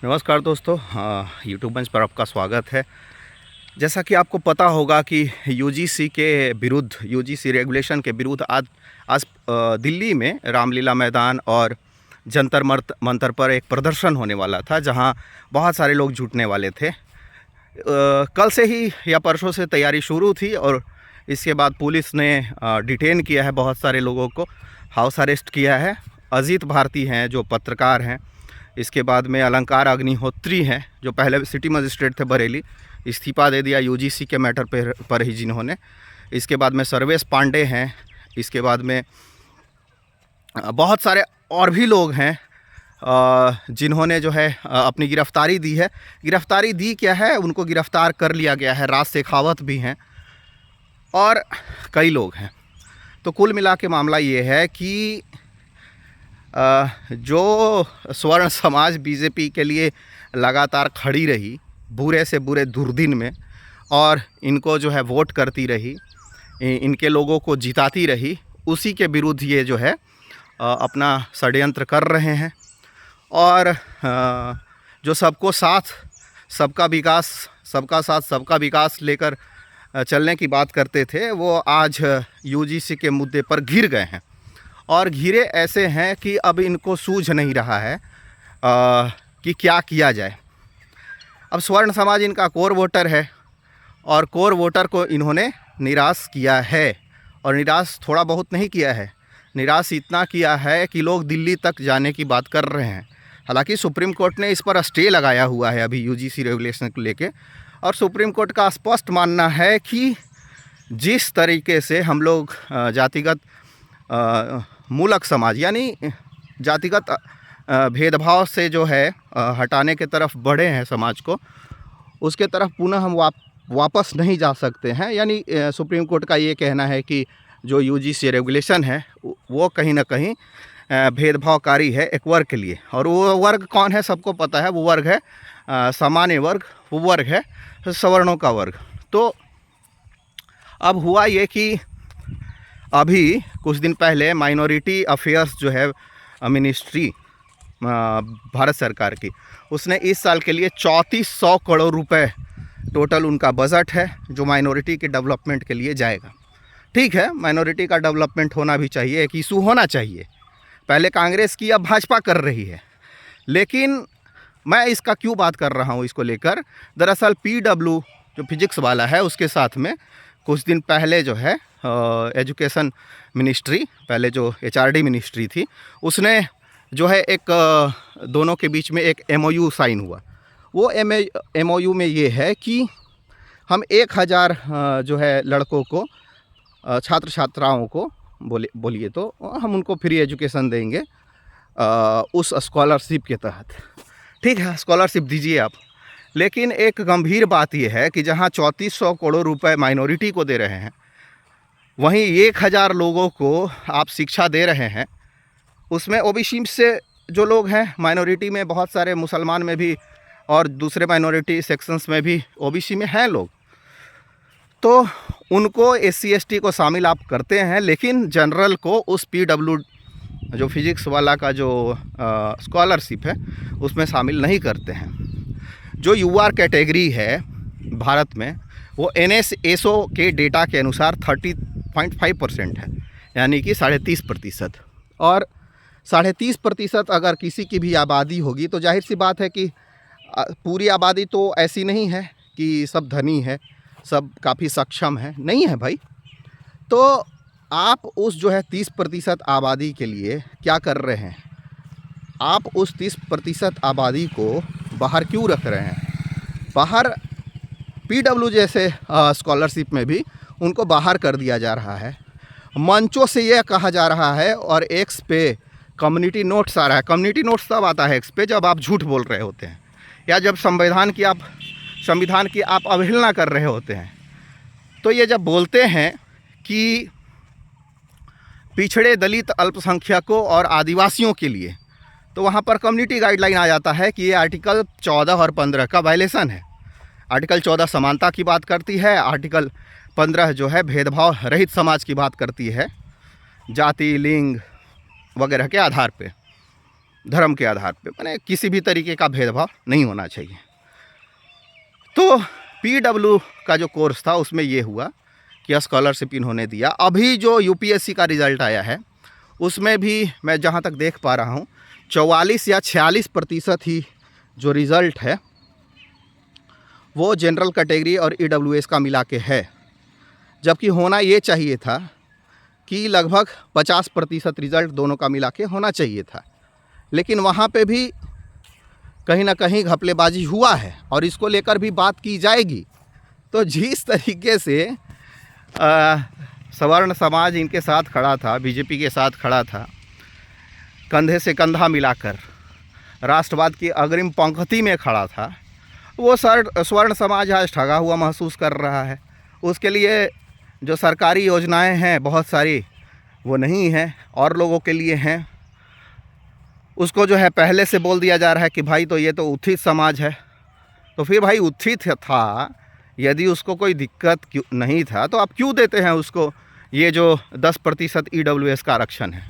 नमस्कार दोस्तों, यूट्यूब मंच पर आपका स्वागत है। जैसा कि आपको पता होगा कि यूजीसी रेगुलेशन के विरुद्ध आज दिल्ली में रामलीला मैदान और जंतर मंतर पर एक प्रदर्शन होने वाला था, जहां बहुत सारे लोग जुटने वाले थे। कल से ही या परसों से तैयारी शुरू थी और इसके बाद पुलिस ने डिटेन किया है, बहुत सारे लोगों को हाउस अरेस्ट किया है। अजीत भारती हैं जो पत्रकार हैं, इसके बाद में अलंकार अग्निहोत्री हैं जो पहले सिटी मजिस्ट्रेट थे बरेली, इस्तीफ़ा दे दिया यूजीसी के मैटर पर ही जिन्होंने। इसके बाद में सर्वेश पांडे हैं। इसके बाद में बहुत सारे और भी लोग हैं जिन्होंने जो है अपनी गिरफ्तारी दी है। गिरफ्तारी दी क्या है, उनको गिरफ्तार कर लिया गया है। राज शेखावत भी हैं और कई लोग हैं। तो कुल मिला के मामला ये है कि जो स्वर्ण समाज बीजेपी के लिए लगातार खड़ी रही बुरे से बुरे दुर्दिन में, और इनको जो है वोट करती रही, इनके लोगों को जिताती रही, उसी के विरुद्ध ये जो है अपना षड्यंत्र कर रहे हैं। और जो सबको साथ सबका विकास, सबका साथ सबका विकास लेकर चलने की बात करते थे, वो आज यूजीसी के मुद्दे पर घिर गए हैं। और घिरे ऐसे हैं कि अब इनको सूझ नहीं रहा है कि क्या किया जाए। अब स्वर्ण समाज इनका कोर वोटर है और कोर वोटर को इन्होंने निराश किया है। और निराश थोड़ा बहुत नहीं किया है, निराश इतना किया है कि लोग दिल्ली तक जाने की बात कर रहे हैं। हालांकि सुप्रीम कोर्ट ने इस पर स्टे लगाया हुआ है अभी यूजीसी रेगुलेशन को लेके, और सुप्रीम कोर्ट का स्पष्ट मानना है कि जिस तरीके से हम लोग जातिगत मूलक समाज यानी जातिगत भेदभाव से जो है हटाने के तरफ बढ़े हैं समाज को, उसके तरफ पुनः हम वापस नहीं जा सकते हैं। यानी सुप्रीम कोर्ट का ये कहना है कि जो यूजीसी रेगुलेशन है वो कहीं ना कहीं भेदभावकारी है एक वर्ग के लिए। और वो वर्ग कौन है सबको पता है, वो वर्ग है सामान्य वर्ग, वो वर्ग है सवर्णों का वर्ग। तो अब हुआ ये कि अभी कुछ दिन पहले माइनॉरिटी अफेयर्स जो है मिनिस्ट्री भारत सरकार की, उसने इस साल के लिए 3400 करोड़ रुपए टोटल उनका बजट है जो माइनॉरिटी के डेवलपमेंट के लिए जाएगा। ठीक है, माइनॉरिटी का डेवलपमेंट होना भी चाहिए, एक इशू होना चाहिए। पहले कांग्रेस की, अब भाजपा कर रही है। लेकिन मैं इसका क्यों बात कर रहा हूँ इसको लेकर, दरअसल पीडब्ल्यू जो फिजिक्स वाला है उसके साथ में कुछ दिन पहले जो है एजुकेशन मिनिस्ट्री, पहले जो एचआरडी मिनिस्ट्री थी, उसने जो है एक दोनों के बीच में एक एमओयू साइन हुआ। वो एमओयू में ये है कि हम 1000 जो है लड़कों को, छात्र छात्राओं को बोलिए तो हम उनको फ्री एजुकेशन देंगे उस स्कॉलरशिप के तहत। ठीक है, स्कॉलरशिप दीजिए आप। लेकिन एक गंभीर बात यह है कि जहां 3400 करोड़ रुपए माइनॉरिटी को दे रहे हैं, वहीं 1000 लोगों को आप शिक्षा दे रहे हैं। उसमें ओबीसी से जो लोग हैं, माइनॉरिटी में बहुत सारे मुसलमान में भी और दूसरे माइनॉरिटी सेक्शंस में भी ओबीसी में हैं लोग, तो उनको एससी एसटी को शामिल आप करते हैं, लेकिन जनरल को उस पीडब्ल्यू जो फिजिक्स वाला का जो स्कॉलरशिप है उसमें शामिल नहीं करते हैं। जो यूआर कैटेगरी है भारत में, वो NSSO के डेटा के अनुसार 30.5% है, यानी कि 30.5%। और 30.5% अगर किसी की भी आबादी होगी तो जाहिर सी बात है कि पूरी आबादी तो ऐसी नहीं है कि सब धनी है, सब काफ़ी सक्षम है, नहीं है भाई। तो आप उस जो है 30% आबादी के लिए क्या कर रहे हैं, आप उस 30% आबादी को बाहर क्यों रख रहे हैं? बाहर पीडब्ल्यू जैसे स्कॉलरशिप में भी उनको बाहर कर दिया जा रहा है। मंचों से यह कहा जा रहा है और एक्स पे कम्युनिटी नोट्स आ रहा है। कम्युनिटी नोट्स तब आता है एक्स पे जब आप झूठ बोल रहे होते हैं या जब संविधान की आप अवहेलना कर रहे होते हैं। तो ये जब बोलते हैं कि पिछड़े, दलित, अल्पसंख्यकों और आदिवासियों के लिए, तो वहाँ पर कम्युनिटी गाइडलाइन आ जाता है कि ये आर्टिकल 14 और 15 का वायलेशन है। आर्टिकल 14 समानता की बात करती है, आर्टिकल 15 जो है भेदभाव रहित समाज की बात करती है, जाति, लिंग वगैरह के आधार पे। धर्म के आधार पे, माने किसी भी तरीके का भेदभाव नहीं होना चाहिए। तो PW का जो कोर्स था उसमें ये हुआ कि स्कॉलरशिप इन्होंने दिया। अभी जो UPSC का रिज़ल्ट आया है उसमें भी मैं जहाँ तक देख पा रहा हूँ 44 या 46% ही जो रिज़ल्ट है वो जनरल कैटेगरी और EWS का मिला के है, जबकि होना ये चाहिए था कि लगभग 50% रिज़ल्ट दोनों का मिला के होना चाहिए था। लेकिन वहाँ पे भी कहीं ना कहीं घपलेबाजी हुआ है और इसको लेकर भी बात की जाएगी। तो जिस तरीके से सवर्ण समाज इनके साथ खड़ा था, बीजेपी के साथ खड़ा था, कंधे से कंधा मिलाकर राष्ट्रवाद की अग्रिम पंक्ति में खड़ा था, वो स्वर्ण समाज आज ठगा हुआ महसूस कर रहा है। उसके लिए जो सरकारी योजनाएं हैं बहुत सारी वो नहीं हैं और लोगों के लिए हैं। उसको जो है पहले से बोल दिया जा रहा है कि भाई तो ये तो उत्थित समाज है। तो फिर भाई उत्थित था, यदि उसको कोई दिक्कत क्यों नहीं था तो आप क्यों देते हैं उसको ये जो 10% EWS का आरक्षण है।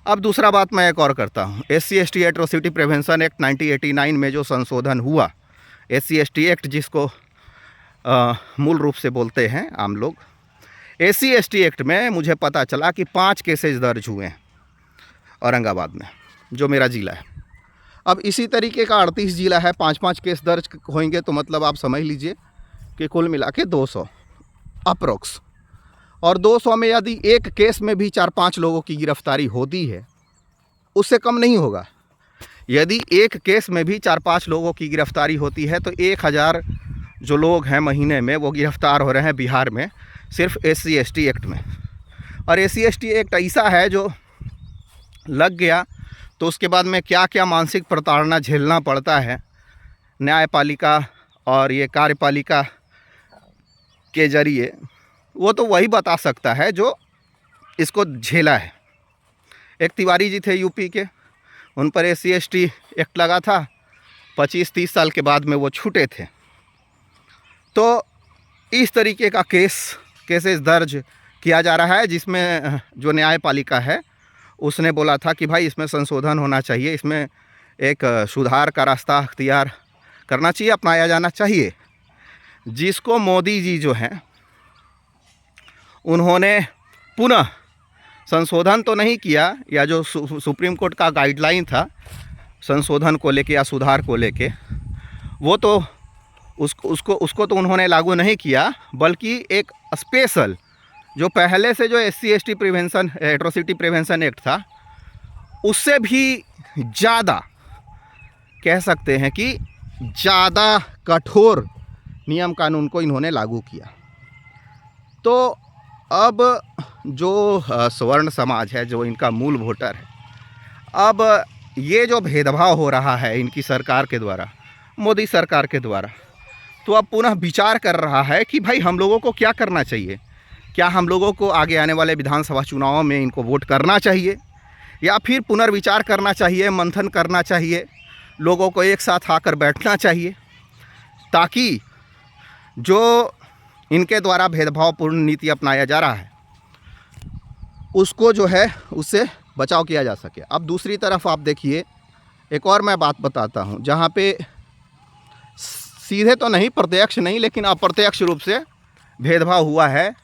अब दूसरा बात मैं एक और करता हूँ, SC/ST एट्रोसिटी प्रिवेंशन एक्ट 1989 में जो संशोधन हुआ, SC/ST एक्ट जिसको मूल रूप से बोलते हैं आम लोग, SC/ST एक्ट में मुझे पता चला कि 5 केसेज दर्ज हुए हैं औरंगाबाद में, जो मेरा ज़िला है। अब इसी तरीके का 38 ज़िला है, 5-5 केस दर्ज होंगे तो मतलब आप समझ लीजिए कि कुल मिला के 200 अप्रोक्स। और 200 में यदि एक केस में भी 4-5 लोगों की गिरफ्तारी होती है, उससे कम नहीं होगा। यदि एक केस में भी 4-5 लोगों की गिरफ्तारी होती है तो 1000 जो लोग हैं महीने में वो गिरफ्तार हो रहे हैं बिहार में सिर्फ SC/ST एक्ट में। और SC/ST एक्ट ऐसा है जो लग गया तो उसके बाद में क्या क्या मानसिक प्रताड़ना झेलना पड़ता है न्यायपालिका और ये कार्यपालिका के जरिए, वो तो वही बता सकता है जो इसको झेला है। एक तिवारी जी थे यूपी के, उन पर SC/ST एक्ट लगा था, 25-30 साल के बाद में वो छूटे थे। तो इस तरीके का केसेस दर्ज किया जा रहा है, जिसमें जो न्यायपालिका है उसने बोला था कि भाई इसमें संशोधन होना चाहिए, इसमें एक सुधार का रास्ता अख्तियार करना चाहिए, अपनाया जाना चाहिए। जिसको मोदी जी जो हैं उन्होंने पुनः संशोधन तो नहीं किया, या जो सुप्रीम कोर्ट का गाइडलाइन था संशोधन को लेके या सुधार को लेके, वो तो उसको तो उन्होंने लागू नहीं किया, बल्कि एक स्पेशल जो पहले से जो SC/ST prevention atrocity prevention act था उससे भी ज़्यादा कह सकते हैं कि ज़्यादा कठोर नियम कानून को इन्होंने लागू किया। तो अब जो सवर्ण समाज है, जो इनका मूल वोटर है, अब ये जो भेदभाव हो रहा है इनकी सरकार के द्वारा, मोदी सरकार के द्वारा, तो अब पुनः विचार कर रहा है कि भाई हम लोगों को क्या करना चाहिए। क्या हम लोगों को आगे आने वाले विधानसभा चुनावों में इनको वोट करना चाहिए, या फिर पुनर्विचार करना चाहिए, मंथन करना चाहिए, लोगों को एक साथ आकर बैठना चाहिए, ताकि जो इनके द्वारा भेदभावपूर्ण नीति अपनाया जा रहा है उसको जो है उससे बचाव किया जा सके। अब दूसरी तरफ आप देखिए, एक और मैं बात बताता हूँ जहाँ पे सीधे तो नहीं, प्रत्यक्ष नहीं, लेकिन अप्रत्यक्ष रूप से भेदभाव हुआ है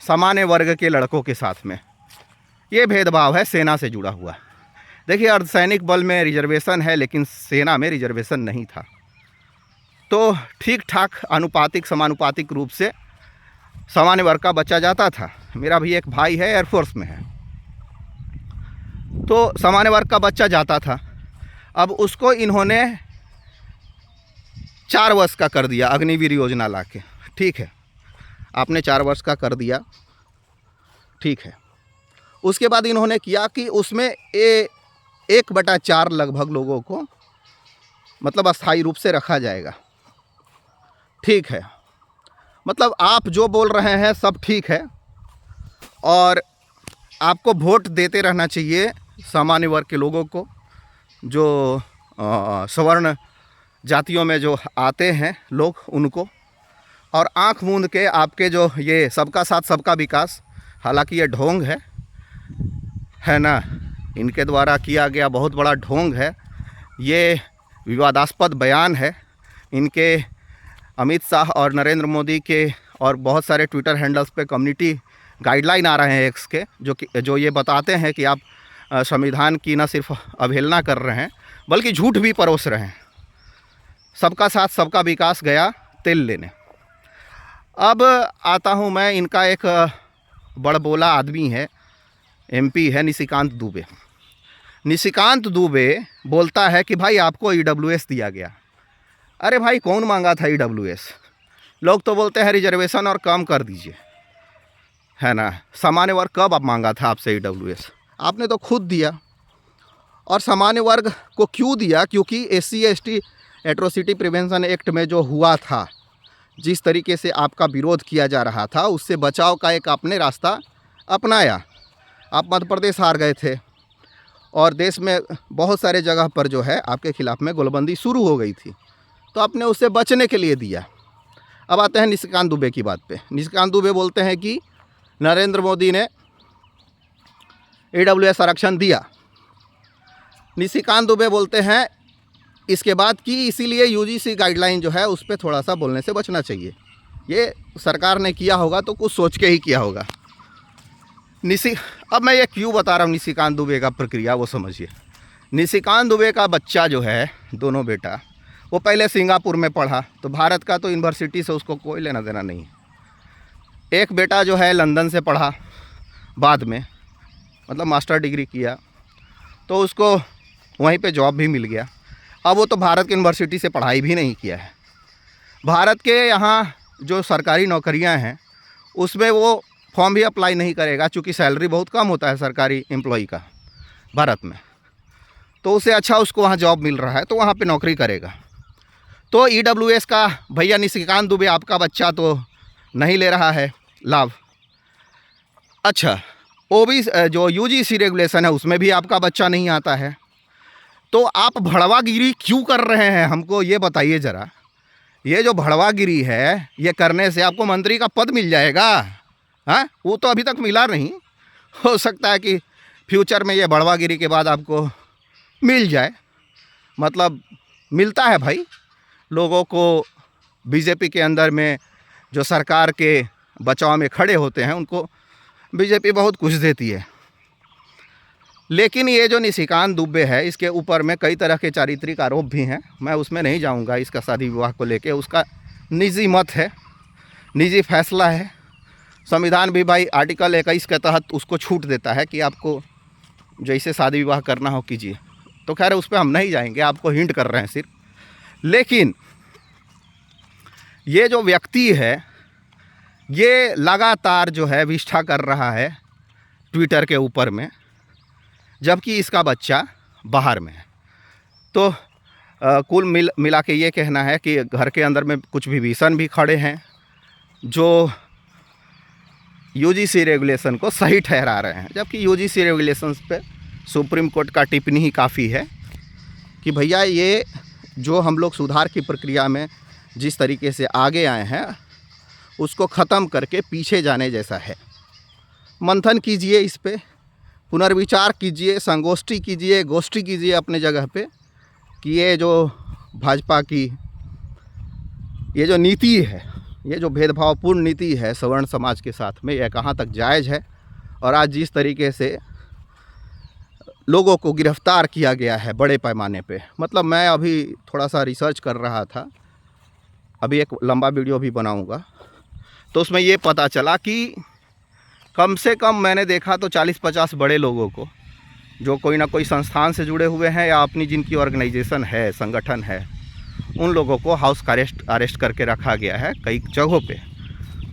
सामान्य वर्ग के लड़कों के साथ में। ये भेदभाव है सेना से जुड़ा हुआ। देखिए, अर्धसैनिक बल में रिजर्वेशन है लेकिन सेना में रिजर्वेशन नहीं था। तो ठीक ठाक अनुपातिक समानुपातिक रूप से सामान्य वर्ग का बच्चा जाता था। मेरा भी एक भाई है, एयरफोर्स में है, तो सामान्य वर्ग का बच्चा जाता था। अब उसको इन्होंने 4 वर्ष का कर दिया अग्निवीर योजना लाके। ठीक है, आपने 4 वर्ष का कर दिया, ठीक है। उसके बाद इन्होंने किया कि उसमें 1/4 लगभग लोगों को मतलब अस्थायी रूप से रखा जाएगा। ठीक है, मतलब आप जो बोल रहे हैं सब ठीक है और आपको वोट देते रहना चाहिए सामान्य वर्ग के लोगों को, जो सवर्ण जातियों में जो आते हैं लोग उनको, और आंख मूंद के आपके जो ये सबका साथ सबका विकास, हालांकि ये ढोंग है ना, इनके द्वारा किया गया बहुत बड़ा ढोंग है। ये विवादास्पद बयान है। इनके अमित शाह और नरेंद्र मोदी के और बहुत सारे ट्विटर हैंडल्स पे कम्युनिटी गाइडलाइन आ रहे हैं एक्स के, जो ये बताते हैं कि आप संविधान की न सिर्फ अवहेलना कर रहे हैं बल्कि झूठ भी परोस रहे हैं। सबका साथ सबका विकास गया तेल लेने। अब आता हूँ मैं, इनका एक बड़बोला आदमी है, एमपी है, निशिकांत दुबे। निशिकांत दुबे बोलता है कि भाई आपको ईडब्ल्यूएस दिया गया। अरे भाई कौन मांगा था ईडब्ल्यूएस? लोग तो बोलते हैं रिजर्वेशन और कम कर दीजिए, है ना। सामान्य वर्ग कब आप मांगा था आपसे ईडब्ल्यूएस? आपने तो खुद दिया। और सामान्य वर्ग को क्यों दिया? क्योंकि SC/ST एट्रोसिटी प्रिवेंशन एक्ट में जो हुआ था, जिस तरीके से आपका विरोध किया जा रहा था, उससे बचाव का एक आपने रास्ता अपनाया। आप मध्य प्रदेश हार गए थे और देश में बहुत सारे जगह पर जो है आपके खिलाफ़ में गोलबंदी शुरू हो गई थी, तो आपने उससे बचने के लिए दिया। अब आते हैं निशिकांत दुबे की बात पे। निशिकांत दुबे बोलते हैं कि नरेंद्र मोदी ने ईडब्ल्यूएस आरक्षण दिया। निशिकांत दुबे बोलते हैं इसके बाद कि इसीलिए UGC गाइडलाइन जो है उस पर थोड़ा सा बोलने से बचना चाहिए। ये सरकार ने किया होगा तो कुछ सोच के ही किया होगा। अब मैं ये क्यों बता रहा हूँ निशिकांत दुबे का प्रक्रिया, वो समझिए। निशिकांत दुबे का बच्चा जो है, दोनों बेटा, वो पहले सिंगापुर में पढ़ा, तो भारत का तो यूनिवर्सिटी से उसको कोई लेना देना नहीं। एक बेटा जो है लंदन से पढ़ा, बाद में मतलब मास्टर डिग्री किया, तो उसको वहीं पे जॉब भी मिल गया। अब वो तो भारत की यूनिवर्सिटी से पढ़ाई भी नहीं किया है। भारत के यहाँ जो सरकारी नौकरियां हैं उसमें वो फॉर्म भी अप्लाई नहीं करेगा, चूँकि सैलरी बहुत कम होता है सरकारी एम्प्लॉई का भारत में। तो उससे अच्छा उसको वहाँ जॉब मिल रहा है तो वहाँ पे नौकरी करेगा। तो ईडब्ल्यूएस का भैया निशिकांत दुबे आपका बच्चा तो नहीं ले रहा है लाभ। अच्छा, जो UGC रेगुलेशन है उसमें भी आपका बच्चा नहीं आता है, तो आप भड़वागिरी क्यों कर रहे हैं? हमको ये बताइए ज़रा। ये जो भड़वागिरी है, ये करने से आपको मंत्री का पद मिल जाएगा? हाँ, वो तो अभी तक मिला नहीं, हो सकता है कि फ्यूचर में ये भड़वागिरी के बाद आपको मिल जाए। मतलब मिलता है भाई लोगों को। बीजेपी के अंदर में जो सरकार के बचाव में खड़े होते हैं उनको बीजेपी बहुत कुछ देती है। लेकिन ये जो निशिकांत दुबे है, इसके ऊपर में कई तरह के चारित्रिक आरोप भी हैं। मैं उसमें नहीं जाऊंगा। इसका शादी विवाह को लेके उसका निजी मत है, निजी फैसला है। संविधान भी भाई आर्टिकल 21 के तहत उसको छूट देता है कि आपको जैसे शादी विवाह करना हो कीजिए। तो खैर उस पर हम नहीं जाएंगे, आपको हिंट कर रहे हैं सिर्फ। लेकिन ये जो व्यक्ति है, ये लगातार जो है विष्ठा कर रहा है ट्विटर के ऊपर में, जबकि इसका बच्चा बाहर में है। तो कुल मिला के ये कहना है कि घर के अंदर में कुछ विभीषण भी खड़े हैं जो UGC रेगुलेशन को सही ठहरा रहे हैं, जबकि UGC रेगुलेशंस पे सुप्रीम कोर्ट का टिप्पणी ही काफ़ी है कि भैया ये जो हम लोग सुधार की प्रक्रिया में जिस तरीके से आगे आए हैं उसको ख़त्म करके पीछे जाने जैसा है। मंथन कीजिए, इस पे पुनर्विचार कीजिए, संगोष्ठी कीजिए, गोष्ठी कीजिए अपने जगह पे कि ये जो भाजपा की ये जो नीति है, ये जो भेदभावपूर्ण नीति है सवर्ण समाज के साथ में, यह कहाँ तक जायज़ है। और आज जिस तरीके से लोगों को गिरफ्तार किया गया है बड़े पैमाने पे, मतलब मैं अभी थोड़ा सा रिसर्च कर रहा था, अभी एक लंबा वीडियो भी बनाऊंगा, तो उसमें ये पता चला कि कम से कम मैंने देखा तो 40-50 बड़े लोगों को जो कोई ना कोई संस्थान से जुड़े हुए हैं या अपनी जिनकी ऑर्गेनाइजेशन है, संगठन है, उन लोगों को हाउस अरेस्ट करके रखा गया है कई जगहों पे।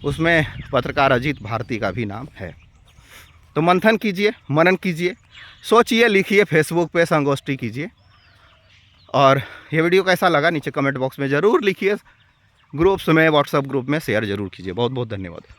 उसमें पत्रकार अजीत भारती का भी नाम है। तो मंथन कीजिए, मनन कीजिए, सोचिए, लिखिए, फेसबुक पे संगोष्ठी कीजिए। और ये वीडियो कैसा लगा नीचे कमेंट बॉक्स में ज़रूर लिखिए। ग्रुप्स में, व्हाट्सएप ग्रुप में शेयर ज़रूर कीजिए। बहुत बहुत धन्यवाद।